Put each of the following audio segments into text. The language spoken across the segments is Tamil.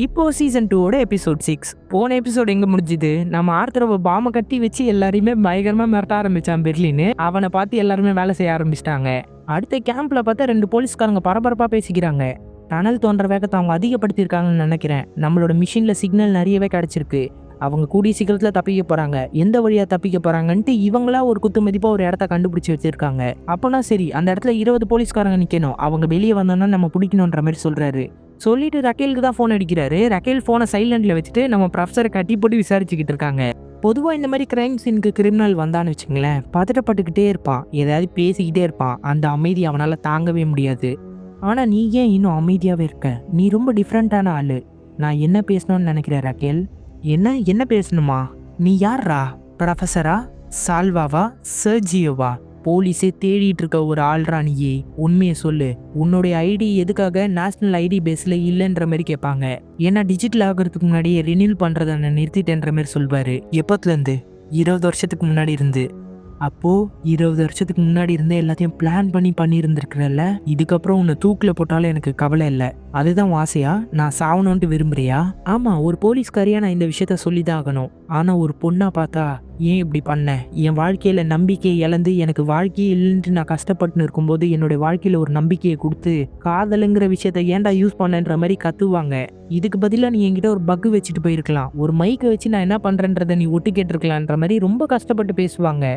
இப்போ சீசன் 2ஓட எபிசோட் 6. போன எபிசோட் எங்க முடிஞ்சுது? நம்ம ஆர்த்தரை பாம்பை கட்டி வச்சு எல்லாரையுமே பயங்கரமா மிரட்ட ஆரம்பிச்சான் பெர்லின்னு. அவனை பார்த்து எல்லாருமே வேலை செய்ய ஆரம்பிச்சிட்டாங்க. அடுத்த கேம்ப்ல பார்த்தா 2 போலீஸ்காரங்க பரபரப்பா பேசிக்கிறாங்க. டனல் தோன்ற வேகத்தை அவங்க அதிகப்படுத்தியிருக்காங்கன்னு நினைக்கிறேன். நம்மளோட மிஷின்ல சிக்னல் நிறையவே கிடைச்சிருக்கு. அவங்க கூடிய சீக்கிரத்துல தப்பிக்க போறாங்க. எந்த வழியா தப்பிக்க போறாங்கன்ட்டு இவங்களா ஒரு குத்து மதிப்பா ஒரு இடத்த கண்டுபிடிச்சு வச்சிருக்காங்க. அப்பனா சரி, அந்த இடத்துல 20 போலீஸ்காரங்க நிக்கணும். அவங்க வெளியே வந்தோம்னா நம்ம பிடிக்கணுன்ற மாதிரி சொல்றாரு. சொல்லிட்டு ரக்கேலுக்கு தான் ஃபோன் அடிக்கிறாரு. ரக்கேல் ஃபோனை சைலண்ட்ல வச்சுட்டு நம்ம ப்ரொஃபஸரை கட்டி போட்டு விசாரிச்சுக்கிட்டு இருக்காங்க. பொதுவாக இந்த மாதிரி கிரைம் சீனுக்கு கிரிமினல் வந்தான்னு வச்சுங்களேன், பதட்டப்பட்டுக்கிட்டே இருப்பான், ஏதாவது பேசிக்கிட்டே இருப்பான். அந்த அமைதி அவனால் தாங்கவே முடியாது. ஆனால் நீ ஏன் இன்னும் அமைதியாகவே இருக்க? நீ ரொம்ப டிஃப்ரெண்ட்டான ஆள். நான் என்ன பேசணும்னு நினைக்கிறேன் ரக்கேல்? என்ன பேசணுமா? நீ யாரா? ப்ரொஃபஸரா? சால்வாவா? சர்ஜியோவா? போலீஸே தேடிட்டு இருக்க ஒரு ஆள்ரா நீயே. உண்மையை சொல்லு. உன்னுடைய ஐடி எதுக்காக நேஷனல் ஐடி பேஸில் இல்லைன்ற மாதிரி கேட்பாங்க. ஏன்னா டிஜிட்டல் ஆகிறதுக்கு முன்னாடியே ரினியூல் பண்ணுறதை நான் நிறுத்திட்டேன்ற மாதிரி சொல்வார். எப்போத்துலேருந்து? 20 வருஷத்துக்கு முன்னாடி இருந்து. அப்போது 20 வருஷத்துக்கு முன்னாடி இருந்தே எல்லாத்தையும் பிளான் பண்ணியிருந்துருக்குறல்ல. இதுக்கப்புறம் உன்னை தூக்கில் போட்டாலும் எனக்கு கவலை இல்லை. அதுதான் ஆசையா? நான் சாவணுன்ட்டு விரும்புறியா? ஆமாம், ஒரு போலீஸ்காரியாக நான் இந்த விஷயத்த சொல்லி தான் ஆகணும். ஆனால் ஒரு பொண்ணாக பார்த்தா ஏன் இப்படி பண்ண? என் வாழ்க்கையில் நம்பிக்கையை இழந்து எனக்கு வாழ்க்கையே இல்லைன்ட்டு நான் கஷ்டப்பட்டுன்னு இருக்கும்போது என்னுடைய வாழ்க்கையில் ஒரு நம்பிக்கையை கொடுத்து காதலுங்கிற விஷயத்த ஏன்டா யூஸ் பண்ணன்ற மாதிரி கத்துவாங்க. இதுக்கு பதிலாக நீ என்கிட்ட ஒரு பக்கு வச்சுட்டு போயிருக்கலாம். ஒரு மைக்கை வச்சு நான் என்ன பண்ணுறேன்றதை நீ ஒட்டு கேட்டிருக்கலான்ற மாதிரி ரொம்ப கஷ்டப்பட்டு பேசுவாங்க.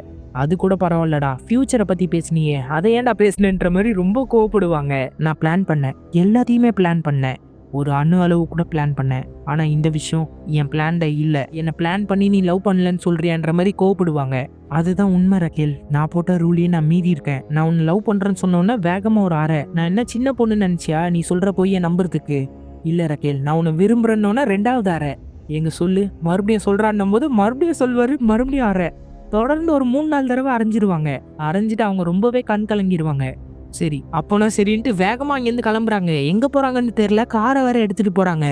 அது கூட பரவாயில்லடா, ஃபியூச்சரை பற்றி பேசினியே, அதை ஏன்டா பேசினேன்ற மாதிரி ரொம்ப கோவப்படுவாங்க. நான் பிளான் பண்ணேன், எல்லாத்தையுமே பிளான் பண்ணேன். ஒரு அணு அளவு கூட பிளான் பண்ணேன். ஆனால் இந்த விஷயம் என் பிளான்ட இல்லை. என்னை பிளான் பண்ணி நீ லவ் பண்ணலன்னு சொல்றியான்ற மாதிரி கோவப்படுவாங்க. அதுதான் உண்மை ரக்கேல். நான் போட்ட ரூலையே நான் மீறி இருக்கேன். நான் உன்னை லவ் பண்ணுறேன்னு சொன்னோன்னே வேகமாக ஒரு அறை. நான் என்ன சின்ன பொண்ணு நினச்சியா நீ சொல்கிற பொய்யை நம்புறதுக்கு? இல்லை ரக்கேல், நான் உன்னை விரும்புகிறேன்னொன்னே 2வது அறை. எங்க சொல்லு, மறுபடியும் சொல்கிறான்னும் போது மறுபடியும் சொல்வார், மறுபடியும் அறை. தொடர்ந்து ஒரு 3-4 தடவை அரைஞ்சிருவாங்க. அரைஞ்சிட்டு அவங்க ரொம்பவே கண் கலங்கிடுவாங்க. சரி, அப்போனா சரின்ட்டு வேகமாக அங்கேருந்து கிளம்புறாங்க. எங்கே போகிறாங்கன்னு தெரியல, காரை வேற எடுத்துகிட்டு போகிறாங்க.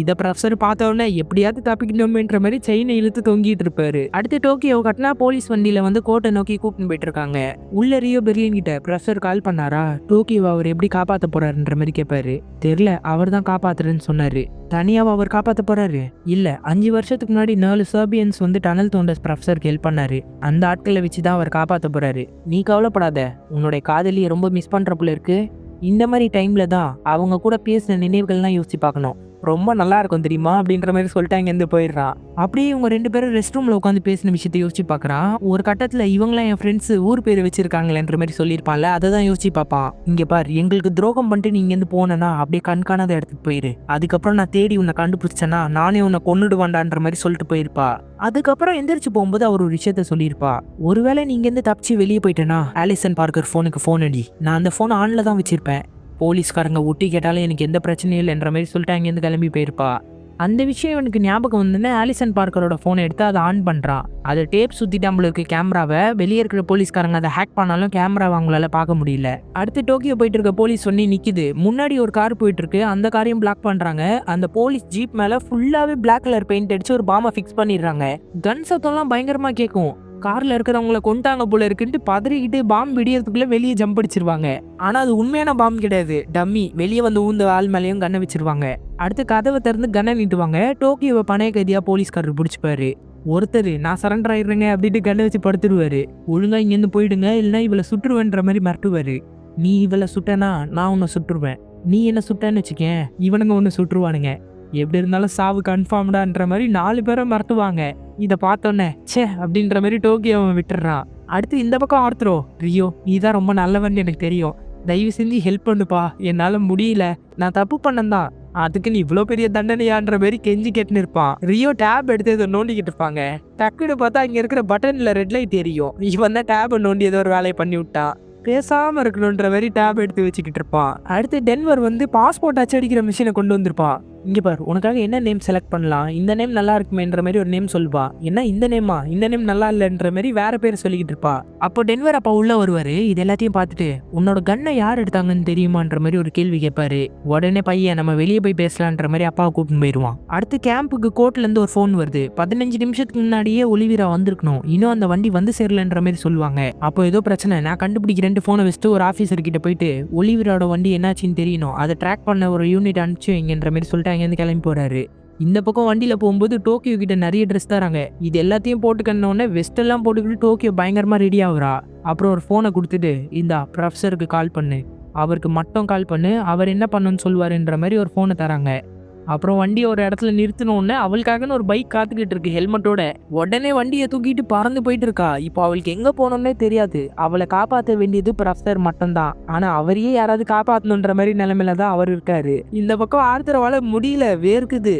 இதை ப்ரொஃபஸர் பார்த்தோன்னே எப்படியாவது தப்பிக்கணுமேன்ற மாதிரி செயினை இழுத்து தொங்கிட்டு இருப்பாரு. அடுத்து டோக்கியோ கட்டினா போலீஸ் வண்டியில வந்து கோட்டை நோக்கி கூப்பிட்டு போயிட்டு இருக்காங்க. உள்ள ரியோ பெர்லின் கிட்ட ப்ரொஃபஸர் கால் பண்ணாரா? டோக்கியோ அவர் எப்படி காப்பாற்ற போறாருன்ற மாதிரி கேட்பாரு. தெரியல, அவர் தான் காப்பாத்துறேன்னு சொன்னாரு. தனியாவை அவர் காப்பாற்ற போறாரு? இல்ல, 5 வருஷத்துக்கு முன்னாடி 4 சர்பியன்ஸ் வந்து டனல் தோண்ட ப்ரொஃபஸருக்கு ஹெல்ப் பண்ணாரு. அந்த ஆட்களை வச்சுதான் அவர் காப்பாற்ற போறாரு. நீ கவலைப்படாத, உன்னுடைய காதலியை ரொம்ப மிஸ் பண்ற போல இருக்கு. இந்த மாதிரி டைம்ல தான் அவங்க கூட பேசின நினைவுகள்லாம் யோசிச்சு பார்க்கணும். ரொம்ப நல்லா இருக்கும் தெரியுமா அப்படின்ற மாதிரி சொல்லிட்டு அங்கேருந்து போயிடுறான். அப்படியே இவங்க 2 பேரும் ரெஸ்ட் ரூம்ல உட்காந்து பேசின விஷயத்த யோசிச்சு பார்க்குறான். ஒரு கட்டத்தில் இவங்களாம் என் ஃப்ரெண்ட்ஸ் ஊர் பேர் வச்சிருக்காங்களேன்ற மாதிரி சொல்லியிருப்பான்ல, அதை தான் யோசிச்சு பார்ப்பான். இங்கே பார், எங்களுக்கு துரோகம் பண்ணிட்டு நீ இங்கேருந்து போனேன்னா அப்படியே கண்காணாத இடத்துக்கு போயிரு. அதுக்கப்புறம் நான் தேடி உன்னை கண்டுபிடிச்சேன்னா நானே உன்னை கொன்னுடுவாண்டான்ற மாதிரி சொல்லிட்டு போயிருப்பா. அதுக்கப்புறம் எந்திரிச்சு போகும்போது அவர் ஒரு விஷயத்த சொல்லியிருப்பா. ஒருவேளை நீ இங்கேருந்து தப்பிச்சு வெளியே போயிட்டேன்னா ஆலிசன் பார்க்கர் ஃபோனுக்கு ஃபோன் அடி. நான் அந்த ஃபோனை ஆன்ல தான் வச்சிருப்பேன். போலீஸ்காரங்க ஒட்டி கேட்டாலும் எனக்கு எந்த பிரச்சனையும் இல்லைன்ற மாதிரி சொல்லிட்டு அங்கேருந்து கிளம்பி போயிருப்பா. அந்த விஷயம் எனக்கு ஞாபகம் வந்தோன்னே ஆலிசன் பார்க்கரோட ஃபோனை எடுத்து அதை ஆன் பண்ணுறான். அதை டேப் சுற்றிட்டு நம்மளுக்கு கேமராவை, வெளியே இருக்கிற போலீஸ்காரங்க அதை ஹேக் பண்ணாலும் கேமராவை அவங்களால பார்க்க முடியல. அடுத்து டோக்கியோ போயிட்டு இருக்க போலீஸ் சொன்னி நிற்கிது. முன்னாடி ஒரு கார் போயிட்டு இருக்கு, அந்த காரையும் பிளாக் பண்ணுறாங்க. அந்த போலீஸ் ஜீப் மேலே ஃபுல்லாகவே பிளாக் கலர் பெயிண்ட் அடிச்சு ஒரு பாம்பை ஃபிக்ஸ் பண்ணிடுறாங்க. கன் சத்தம்லாம் பயங்கரமாக கேட்கும். கார்ல இருக்கிறவங்கள கொண்டாங்க போல இருக்குன்ட்டு பதறிக்கிட்டு பாம்பு விடியறதுக்குள்ள வெளியே ஜம்ப் அடிச்சிருவாங்க. ஆனா அது உண்மையான பாம்பு கிடையாது, டம்மி. வெளியே வந்து ஊந்த ஆள் மேலேயும் கண்ணை வச்சிருவாங்க. அடுத்து கதவை திறந்து கண்ணை நீட்டுவாங்க. டோக்கியோவை பணைய கைதியா போலீஸ்காரர் பிடிச்சிப்பாரு. ஒருத்தர் நான் சரண்டர் ஆயிடுறேங்க அப்படின்ட்டு கண்ணை வச்சு படுத்துருவாரு. ஒழுங்கா இங்கேருந்து போயிடுங்க, இல்லைன்னா இவளை சுட்டுருவேன்ற மாதிரி மிரட்டுவாரு. நீ இவளை சுட்டனா நான் உன்னை சுட்டுருவேன், நீ என்ன சுட்டேன்னு வச்சுக்கேன் இவனுங்க ஒன்று சுட்டுருவானுங்க. எப்படி இருந்தாலும் சாவு கன்ஃபார்ம்டான்ற மாதிரி 4 பேரை மறத்துவாங்க. இதை பார்த்தோன்னே சே அப்படின்ற மாதிரி டோக்கியோவை விட்டுறான். அடுத்து இந்த பக்கம் ஆர்த்தரோ, ரியோ நீ தான் ரொம்ப நல்லவன்னு எனக்கு தெரியும், தயவு செஞ்சு ஹெல்ப் பண்ணுப்பா, என்னால் முடியல, நான் தப்பு பண்ணந்தான், அதுக்கு நீ இவ்வளோ பெரிய தண்டனையான்ற மாதிரி கெஞ்சி கேட்டுன்னு இருப்பான். ரியோ டேப் எடுத்து இதை நோண்டிக்கிட்டு இருப்பாங்க. டக்குன்னு பார்த்தா இங்கே இருக்கிற பட்டனில் ரெட் லைட் எரியும். இவன் தான் டேபை நோண்டி ஏதோ ஒரு வேலையை பண்ணி விட்டான். பேசாமல் இருக்கணுன்ற மாதிரி டேப் எடுத்து வச்சுக்கிட்டு இருப்பான். அடுத்து டென்வர் வந்து பாஸ்போர்ட் அச்சடிக்கிற மிஷினை கொண்டு வந்திருப்பான். இங்கே பார், உனக்காக என்ன நேம் செலக்ட் பண்ணலாம், இந்த நேம் நல்லா இருக்குமேன்ற மாதிரி ஒரு நேம் சொல்லுவா. என்ன இந்த நேமா? இந்த நேம் நல்லா இல்லைன்ற மாதிரி வேற பேர் சொல்லிக்கிட்டு இருப்பா. அப்போ டென்வர் அப்பா உள்ள வருவாரு. இது எல்லாத்தையும் பார்த்துட்டு உன்னோட கன்னை யார் எடுத்தாங்கன்னு தெரியுமான்ற மாதிரி ஒரு கேள்வி கேட்பாரு. உடனே பையன் நம்ம வெளியே போய் பேசலான்ற மாதிரி அப்பாவை கூப்பிட்டு போயிடுவான். அடுத்து கேம்புக்கு கோர்ட்ல இருந்து ஒரு ஃபோன் வருது. 15 நிமிஷத்துக்கு முன்னாடியே ஒலிவிரா வந்திருக்கணும், இன்னும் அந்த வண்டி வந்து சேரலன்ற மாதிரி சொல்லுவாங்க. அப்போ ஏதோ பிரச்சனை, நான் கண்டுபிடிக்கிறேன்ட்டு ஃபோனை வச்சுட்டு ஒரு ஆஃபீஸர் கிட்ட போயிட்டு ஒலிவிராவோட வண்டி என்னாச்சுன்னு தெரியணும், அதை ட்ராக் பண்ண ஒரு யூனிட் அனுப்பிச்சு வைங்கன்ற மாதிரி சொல்லிட்டு சொல்லிட்டு அங்கேருந்து கிளம்பி போறாரு. இந்த பக்கம் வண்டியில போகும்போது டோக்கியோ கிட்ட நிறைய ட்ரெஸ் தராங்க. இது எல்லாத்தையும் போட்டுக்கணுன்னே வெஸ்ட் எல்லாம் போட்டுக்கிட்டு டோக்கியோ பயங்கரமா ரெடி ஆகுறா. அப்புறம் ஒரு ஃபோனை கொடுத்துட்டு, இந்தா ப்ரொஃபஸருக்கு கால் பண்ணு, அவருக்கு மட்டும் கால் பண்ணு, அவர் என்ன பண்ணணும்னு சொல்லுவாருன்ற மாதிரி ஒரு ஃபோனை தராங்க. அப்புறம் வண்டியை ஒரு இடத்துல நிறுத்தினோடனே அவளுக்காகன்னு ஒரு பைக் காத்துக்கிட்டு இருக்கு ஹெல்மெட்டோட. உடனே வண்டியை தூக்கிட்டு பறந்து போயிட்டு இருக்கா. இப்போ அவளுக்கு எங்க போனோம்னே தெரியாது. அவளை காப்பாற்ற வேண்டியது ப்ரொஃபசர் மட்டும்தான். ஆனா அவரையே யாராவது காப்பாற்றணுன்ற மாதிரி நிலைமையில தான் அவர் இருக்காரு. இந்த பக்கம் ஆர்த்தரவால முடியல, வேர்க்குது.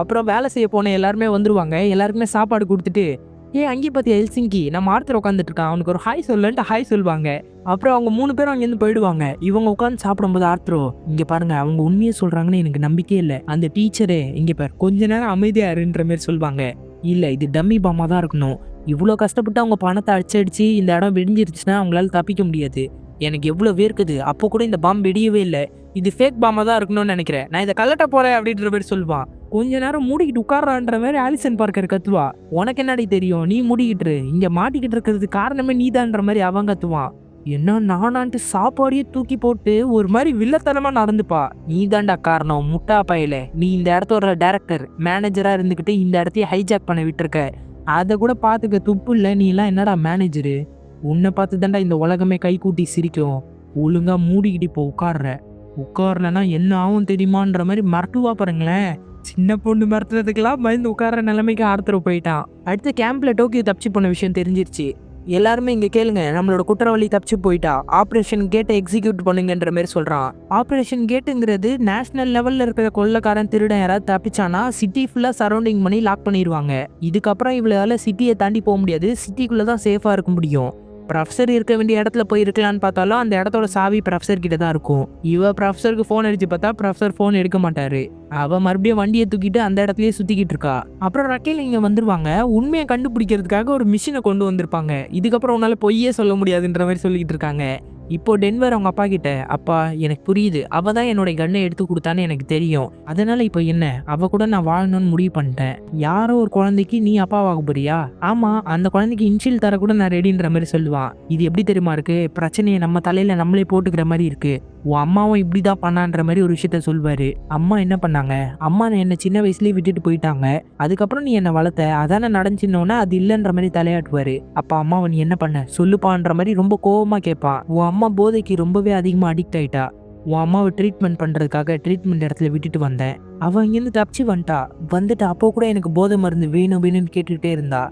அப்புறம் வேலை செய்ய போன எல்லாருமே வந்துருவாங்க. எல்லாருக்குமே சாப்பாடு கொடுத்துட்டு, அங்கேயே பார்த்தியா ஹெல்சிங்கி, நம்ம ஆர்த்தர் உட்காந்துட்டு இருக்கான், அவனுக்கு ஒரு ஹாய் சொல்லுன்ட்டு ஹாய் சொல்லுவாங்க. அப்புறம் அவங்க 3 பேரும் அங்கேருந்து போயிடுவாங்க. இவங்க உட்காந்து சாப்பிடும்போது ஆர்த்தரோ, இங்கே பாருங்க அவங்க உண்மையை சொல்றாங்கன்னு எனக்கு நம்பிக்கையே இல்லை. அந்த டீச்சரே இங்கே பார் கொஞ்ச நேரம் அமைதியா இருன்ற மாதிரி சொல்லுவாங்க. இல்லை இது டம்மி பாமா தான் இருக்கணும். இவ்வளோ கஷ்டப்பட்டு அவங்க பணத்தை அடிச்சு இந்த இடம் வெடிஞ்சிருச்சுன்னா அவங்களால தப்பிக்க முடியாது. எனக்கு எவ்வளோ வேர்க்குது, அப்போ கூட இந்த பாம்பு வெடியவே இல்லை. இது ஃபேக் பாமா தான் இருக்கணும்னு நினைக்கிறேன். நான் இதை கலட்ட போறேன் அப்படின்ற மாதிரி சொல்லுவான். கொஞ்ச நேரம் மூடிக்கிட்டு உட்கார்றான்ற மாதிரி ஆலிசன் பார்க்கர் கத்துவா. உனக்கு என்னடி தெரியும், நீ மூடிக்கிட்டு இங்க மாட்டிக்கிட்டு இருக்கிறது காரணமே நீதான்ற மாதிரி அவன் கத்துவான். என்ன நானான்ட்டு சாப்பாடையே தூக்கி போட்டு ஒரு மாதிரி வில்லத்தனமா நடந்துப்பா. நீ தாண்டா காரணம் முட்டா பையல, நீ இந்த இடத்தோட டைரக்டர் மேனேஜரா இருந்துக்கிட்டு இந்த இடத்தையே ஹைஜாக் பண்ண விட்டுருக்க. அதை கூட பார்த்துக்க துப்பு இல்லை, நீ எல்லாம் என்னடா மேனேஜரு, உன்னை பார்த்து தாண்டா இந்த உலகமே கை கூட்டி சிரிக்கும். ஒழுங்கா மூடிக்கிட்டு இப்போ உட்காரலன்னா என்ன ஆகும் தெரியுமான்ற மாதிரி மறட்டுவா பாருங்களேன். சின்ன பொண்ணு மறத்துறதுக்கெல்லாம் பயந்து உட்கார நிலைமைக்கு ஆர்த்தர் போயிட்டான். அடுத்த கேம்ப்ல டோக்கியோ தப்பிச்சு போன விஷயம் தெரிஞ்சிருச்சு. எல்லாருமே இங்க கேளுங்க, நம்மளோட குற்றவாளி தப்பிச்சு போயிட்டா, ஆப்ரேஷன் கேட்டை எக்ஸிக்யூட் பண்ணுங்கன்ற மாதிரி சொல்றான். ஆப்ரேஷன் கேட்டுங்கிறது நேஷனல் லெவல்ல இருக்கிற கொள்ளக்காரன் திருடன் யாராவது தப்பிச்சானா சிட்டி ஃபுல்லா சரௌண்டிங் பண்ணி லாக் பண்ணிடுவாங்க. இதுக்கப்புறம் இவளால சிட்டியை தாண்டி போக முடியாது, சிட்டிக்குள்ளதான் சேஃபா இருக்க முடியும். ப்ரொஃபஸர் இருக்க வேண்டிய இடத்துல போய் இருக்கலான்னு பார்த்தாலும் அந்த இடத்தோட சாவி ப்ரொஃபஸர் கிட்ட தான் இருக்கும். இவ ப்ரொஃபஸருக்கு ஃபோன் அடிச்சு பார்த்தா ப்ரொஃபஸர் ஃபோன் எடுக்க மாட்டாரு. அவ மறுபடியும் வண்டியை தூக்கிட்டு அந்த இடத்துலயே சுத்திக்கிட்டு இருக்கா. அப்புறம் ரக்கேல் இங்க வந்துருவாங்க. உண்மையை கண்டுபிடிக்கிறதுக்காக ஒரு மிஷினை கொண்டு வந்திருப்பாங்க. இதுக்கப்புறம் உன்னால பொய்யே சொல்ல முடியாதுன்ற மாதிரி சொல்லிக்கிட்டு இருக்காங்க. இப்போ டென்வர் அவங்க அப்பா கிட்ட, அப்பா எனக்கு புரியுது, அவ தான் என்னோட கண்ணை எடுத்து கொடுத்தான்னு எனக்கு தெரியும். அதனால இப்போ என்ன, அவ கூட நான் வாழணும்னு முடிவு பண்ணிட்டேன். யாரோ ஒரு குழந்தைக்கு நீ அப்பாவாக போறியா? ஆமா, அந்த குழந்தைக்கு இன்ஷியல் தர கூட நான் ரெடின்ற மாதிரி சொல்லுவான். இது எப்படி தெரியுமா இருக்கு, பிரச்சனையை நம்ம தலையில நம்மளே போட்டுக்கிற மாதிரி இருக்கு. உன் அம்மாவும் இப்படிதான் பண்ணான்ற மாதிரி ஒரு விஷயத்த சொல்வாரு. அம்மா என்ன பண்ணாங்க, அம்மா என்னை சின்ன வயசுலயே விட்டுட்டு போயிட்டாங்க, அதுக்கப்புறம் நீ என்னை வளர்த்த, அதான நடந்துச்சின்னோன்னா அது இல்லைன்ற மாதிரி தலையாட்டுவாரு. அப்ப அம்மாவை நீ என்ன பண்ண சொல்லுப்பான்ற மாதிரி ரொம்ப கோவமா கேட்பான். உன் அம்மா போதைக்கு ரொம்பவே அதிகமா அடிக்ட் ஆயிட்டா, உன் அம்மாவை ட்ரீட்மெண்ட் பண்றதுக்காக ட்ரீட்மெண்ட் இடத்துல விட்டுட்டு வந்தேன், அவன் இங்கேருந்து தப்பிச்சு வந்துட்டு அப்போ கூட எனக்கு போதை மருந்து வேணும்னு கேட்டுக்கிட்டே இருந்தா.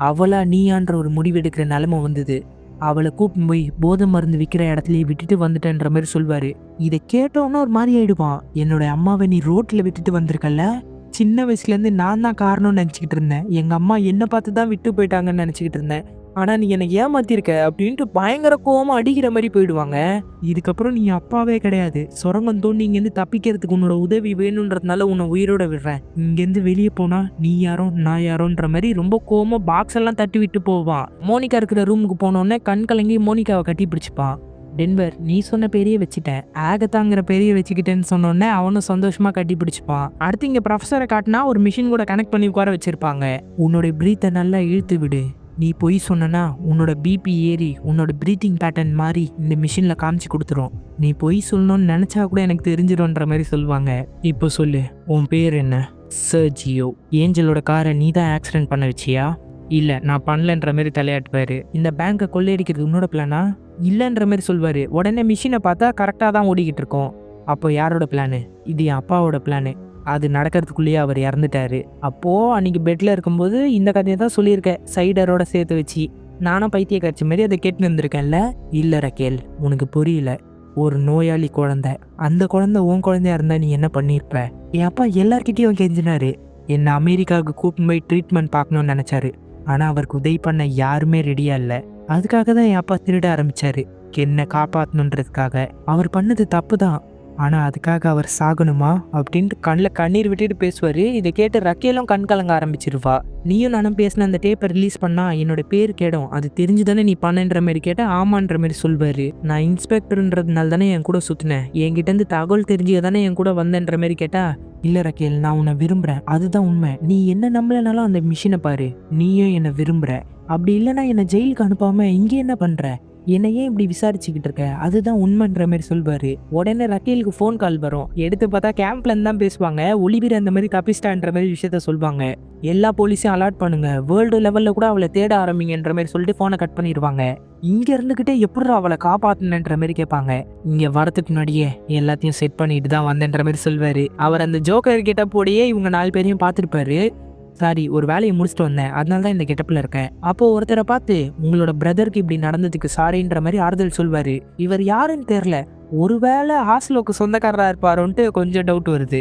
அவளா நீயான்ற ஒரு முடிவு எடுக்கிற நிலைமை வந்தது. அவளை கூப்பிட்டு போய் போதை மருந்து விற்கிற இடத்துலயே விட்டுட்டு வந்துட்டேன்ற மாதிரி சொல்வாரு. இதை கேட்டோன்னா ஒரு மாதிரி ஆயிடுவான். என்னோட அம்மாவை நீ ரோட்ல விட்டுட்டு வந்திருக்கல, சின்ன வயசுல இருந்து நான் தான் காரணம்னு நினைச்சுக்கிட்டு இருந்தேன். எங்க அம்மா என்னை பார்த்து தான் விட்டு போயிட்டாங்கன்னு நினைச்சுக்கிட்டு இருந்தேன். ஆனா நீ என்னை ஏமாத்திருக்க அப்படின்ட்டு பயங்கர கோவமா அடிக்கிற மாதிரி போயிடுவாங்க. இதுக்கப்புறம் நீ அப்பாவே கிடையாது, சுரங்கம் தோண்டி இங்கேருந்து தப்பிக்கிறதுக்கு உன்னோட உதவி வேணுன்றதுனால உன்னை உயிரோட விடுறேன், இங்கேருந்து வெளியே போனா நீ யாரோ நான் யாரோன்ற மாதிரி ரொம்ப கோவமா பாக்ஸ் எல்லாம் தட்டி விட்டு போவான். மோனிகா இருக்கிற ரூமுக்கு போனோடனே கண் கலங்கி மோனிகாவை கட்டி பிடிச்சிப்பான். டென்வர் நீ சொன்ன பேரையே வச்சுட்டேன், ஆகத்தாங்கிற பேரையே வச்சுக்கிட்டேன்னு சொன்னோடனே அவனும் சந்தோஷமா கட்டி பிடிச்சிப்பான். அடுத்து இங்க ப்ரொஃபஸரை காட்டினா ஒரு மிஷின் கூட கனெக்ட் பண்ணி உட்கார வச்சிருப்பாங்க. உன்னோட பிரீத்தை நல்லா இழுத்து விடு, நீ பொய் சொன்னா உன்னோட பிபி ஏறி உன்னோட பிரீத்திங் பேட்டர்ன் மாதிரி இந்த மிஷினில் காமிச்சு கொடுத்துரும், நீ பொய் சொல்லணும்னு நினச்சா கூட எனக்கு தெரிஞ்சிடும்ன்ற மாதிரி சொல்லுவாங்க. இப்போ சொல்லு, உன் பேர் என்ன? சர்ஜியோ. ஏஞ்சலோட காரை நீ தான் ஆக்சிடென்ட் பண்ண வச்சியா? இல்லை நான் பண்ணலன்ற மாதிரி தலையாட்டுவார். இந்த பேங்கை கொள்ளையடிக்கிறது உன்னோட பிளானா? இல்லைன்ற மாதிரி சொல்வார். உடனே மிஷினை பார்த்தா கரெக்டாக தான் ஓடிக்கிட்டு இருக்கோம். அப்போ யாரோட பிளானு? இது என் அப்பாவோட பிளானு, அது நடக்கிறதுக்குள்ளேயே அவர் இறந்துட்டாரு. அப்போது அன்றைக்கி பெட்டில் இருக்கும்போது இந்த கதையை தான் சொல்லியிருக்கேன் சைடரோட சேர்த்து வச்சு. நானும் பைத்திய காட்சி மாதிரி அதை கேட்டு இருந்திருக்கேன்ல. இல்லை ரக்கேல், உனக்கு புரியல, ஒரு நோயாளி குழந்தை, அந்த குழந்தை உன் குழந்தையா இருந்தால் நீ என்ன பண்ணியிருப்ப? என் அப்பா எல்லார்கிட்டையும் கெஞ்சினாரு, என்னை அமெரிக்காவுக்கு கூப்பிட்டு போய் ட்ரீட்மெண்ட் பார்க்கணும்னு நினச்சாரு. ஆனால் அவருக்கு உதவி பண்ண யாருமே ரெடியாக இல்லை. அதுக்காக தான் என் அப்பா திருட ஆரம்பித்தார், என்னை காப்பாற்றணுன்றதுக்காக. அவர் பண்ணது தப்பு தான், ஆனால் அதுக்காக அவர் சாகணுமா அப்படின்ட்டு கண்ணில் கண்ணீர் விட்டுட்டு பேசுவார். இதை கேட்டு ரக்கேலும் கண் கலங்க ஆரம்பிச்சிருவா. நீயும் நானும் பேசின அந்த டேப்பை ரிலீஸ் பண்ணா என்னோட பேர் கேடும், அது தெரிஞ்சு தானே நீ பண்ணன்ற மாதிரி கேட்டால் ஆமான்ற மாதிரி சொல்வார். நான் இன்ஸ்பெக்டர்ன்றதுனால தானே என் கூட சுற்றினேன், என்கிட்டேருந்து தகவல் தெரிஞ்சுக்க தானே என் கூட வந்தேன்ற மாதிரி கேட்டால், இல்லை ரக்கேல் நான் உன்னை விரும்புகிறேன், அதுதான் உண்மை, நீ என்ன நம்பலனாலும் அந்த மிஷினை பாரு, நீயும் என்னை விரும்புகிற, அப்படி இல்லைன்னா என்னை ஜெயிலுக்கு அனுப்பாமல் இங்கே என்ன பண்ணுற? என்னை ஏன் இப்படி விசாரிச்சுக்கிட்டு இருக்க, அதுதான் உண்மைன்ற மாதிரி சொல்வாரு. உடனே ரக்கேலுக்கு ஃபோன் கால் வரும். எடுத்து பார்த்தா கேம்ப்ல இருந்து தான் பேசுவாங்க. ஒளிவீர் அந்த மாதிரி தப்பிச்சிட்டான்ற மாதிரி விஷயத்த சொல்லுவாங்க. எல்லா போலீஸையும் அலர்ட் பண்ணுங்க, வேர்ல்டு லெவல்ல கூட அவளை தேட ஆரம்பிங்கன்ற மாதிரி சொல்லிட்டு போனை கட் பண்ணிடுவாங்க. இங்க இருந்துகிட்டே எப்படி அவளை காப்பாத்தினன்ற மாதிரி கேட்பாங்க. இங்க வரதுக்கு முன்னாடியே எல்லாத்தையும் செட் பண்ணிட்டு தான் வந்தேன்ற மாதிரி சொல்வாரு. அவர் அந்த ஜோக்கர் கெட்டப்போடையே இவங்க 4 பேரையும் பார்த்துருப்பாரு. சாரி, ஒரு வேலையை முடிச்சுட்டு வந்தேன், அதனால தான் இந்த கெட்டப்பில் இருக்கேன். அப்போ ஒருத்தரை பார்த்து உங்களோட பிரதருக்கு இப்படி நடந்ததுக்கு சாரின்ற மாதிரி ஆறுதல் சொல்வாரு. இவர் யாருன்னு தெரியல, ஒருவேளை ஹாஸ்லோக்கு சொந்தக்காரராக இருப்பாரோன்ட்டு கொஞ்சம் டவுட் வருது.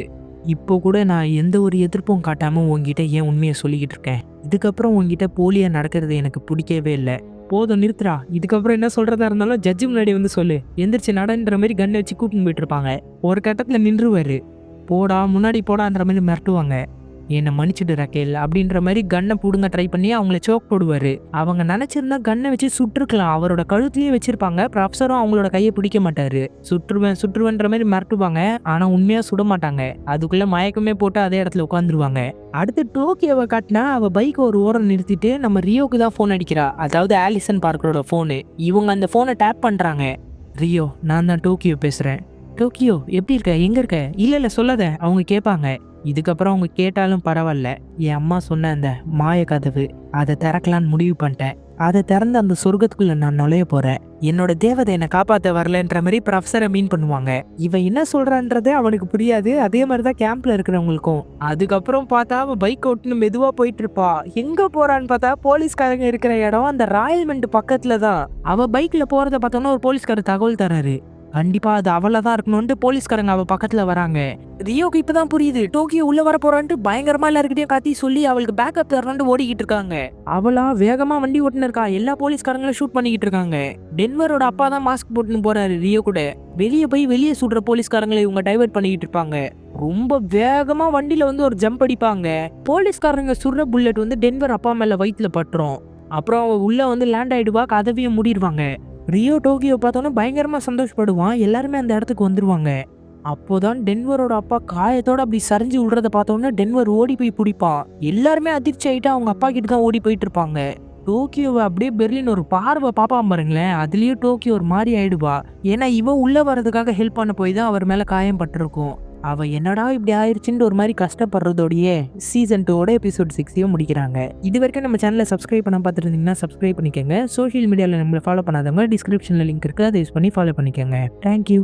இப்போ கூட நான் எந்த ஒரு எதிர்ப்பும் காட்டாமல் உங்ககிட்ட ஏன் உண்மையை சொல்லிக்கிட்டு இருக்கேன். இதுக்கப்புறம் உங்ககிட்ட போலியா நடக்கிறது எனக்கு பிடிக்கவே இல்லை. போதும் நிறுத்துறா, இதுக்கப்புறம் என்ன சொல்கிறதா இருந்தாலும் ஜட்ஜு முன்னாடி வந்து சொல்லு, எந்திரிச்சு நடன்ற மாதிரி கண்ணை வச்சு கூட்டின்னு போயிட்டு இருப்பாங்க. ஒரு கட்டத்தில் நின்றுவாரு. போடா முன்னாடி போடான்ற மாதிரி மிரட்டுவாங்க. என்னை மன்னிச்சுட்டு ரக்கேல் அப்படின்ற மாதிரி கன்னை பிடுங்க ட்ரை பண்ணி அவங்கள சோக் போடுவார். அவங்க நினச்சிருந்தா கன்னை வச்சு சுட்டுருக்கலாம். அவரோட கழுத்தையே வச்சிருப்பாங்க. ப்ரொஃபஸரும் அவங்களோட கையை பிடிக்க மாட்டார். சுற்றுவேன்ற மாதிரி மிரட்டுவாங்க. ஆனால் உண்மையாக சுட மாட்டாங்க. அதுக்குள்ளே மயக்கமே போட்டு அதே இடத்துல உட்காந்துருவாங்க. அடுத்து டோக்கியோவை காட்டினா அவள் பைக்கை ஒரு ஓரம் நிறுத்திட்டு நம்ம ரியோக்கு தான் ஃபோன் அடிக்கிறா. அதாவது ஆலிசன் பார்க்கரோட ஃபோனு. இவங்க அந்த ஃபோனை டேப் பண்ணுறாங்க. ரியோ, நான் தான் டோக்கியோ பேசுகிறேன். டோக்கியோ எப்படி இருக்க, எங்கே இருக்க? இல்லை சொல்லாத, அவங்க கேட்பாங்க. இதுக்கப்புறம் அவங்க கேட்டாலும் பரவாயில்ல, என் அம்மா சொன்ன அந்த மாய கதவு அதை திறக்கலான்னு முடிவு பண்ணிட்டேன். அதை திறந்து அந்த சொர்க்கத்துக்குள்ள நான் நுழைய போறேன். என்னோட தேவதை என்னை காப்பாற்ற வரலன்ற மாதிரி ப்ரொஃபஸரை மீன் பண்ணுவாங்க. இவன் என்ன சொல்றான்றதே அவனுக்கு புரியாது. அதே மாதிரிதான் கேம்ப்ல இருக்கிறவங்களுக்கும். அதுக்கப்புறம் பார்த்தா அவன் பைக் ஓட்டுன்னு மெதுவா போயிட்டு இருப்பா. எங்க போறான்னு பார்த்தா போலீஸ்காரங்க இருக்கிற இடம் அந்த ராயல்மெண்ட் பக்கத்துல தான். அவ பைக்ல போறத பார்த்தோன்னா ஒரு போலீஸ்காரர் தகவல் தராரு. கண்டிப்பா அது அவளை தான் இருக்கணும்னு போலீஸ்காரங்க அவ பக்கத்துல வராங்க. ரியோக்கு இப்பதான் புரியுது டோக்கியோ உள்ள வர போறான்ட்டு. பயங்கரமா எல்லாருக்கிட்டையும் காத்தி சொல்லி அவளுக்கு பேக்கப் தரணும்னு ஓடிக்கிட்டு இருக்காங்க. அவளா வேகமா வண்டி ஓட்டுன்னு இருக்கா. எல்லா போலீஸ்காரங்களும் ஷூட் பண்ணிக்கிட்டு இருக்காங்க. டென்வரோட அப்பா தான் மாஸ்க் போட்டுன்னு போறாரு ரியோ கூட. வெளியே சுடுற போலீஸ்காரங்களை இவங்க டைவர்ட் பண்ணிக்கிட்டு இருப்பாங்க. ரொம்ப வேகமா வண்டியில வந்து ஒரு ஜம்ப் அடிப்பாங்க. போலீஸ்காரங்க சுடுற புல்லட் வந்து டென்வர் அப்பா மேல வயிற்றுல பட்டுரும். அப்புறம் அவ உள்ள வந்து லேண்ட் ஆயிடுவா. கதவையும் மூடிடுவாங்க. ரியோ டோக்கியோ பார்த்தோன்னா பயங்கரமா சந்தோஷப்படுவான். எல்லாருமே அந்த இடத்துக்கு வந்துருவாங்க. அப்போதான் டென்வரோட அப்பா காயத்தோட அப்படி சரிஞ்சு விடுறத பார்த்தோன்னா டென்வர் ஓடி போய் பிடிப்பான். எல்லாருமே அதிர்ச்சி ஆயிட்டு அவங்க அப்பா கிட்ட தான் ஓடி போயிட்டு இருப்பாங்க. டோக்கியோவை அப்படியே பெர்லின் ஒரு பார்வை பாப்பா பாருங்களேன். அதுலயும் டோக்கியோ ஒரு மாதிரி ஆயிடுவா. ஏன்னா இவன் உள்ள வர்றதுக்காக ஹெல்ப் பண்ண போய் தான் அவர் மேல காயம் பட்டிருக்கும். அவ என்னடா இப்படி ஆயிடுச்சுன்னு ஒரு மாதிரி கஷ்டப்படுறதோடையே சீசன் 2ஓட எபிசோட் 6ஐயும் முடிக்கிறாங்க. இது வரைக்கும் நம்ம சேனலை சப்ஸ்கிரைப் பண்ண பார்த்துருந்தீங்கன்னா சப்ஸ்கிரைப் பண்ணிக்கோங்க. சோஷியல் மீடியாவில் நம்மளை ஃபாலோ பண்ணாதவங்க டிஸ்கிரிப்ஷனில் லிங்க் இருக்குது, அதை யூஸ் பண்ணி ஃபாலோ பண்ணிக்கோங்க. தேங்க்யூ.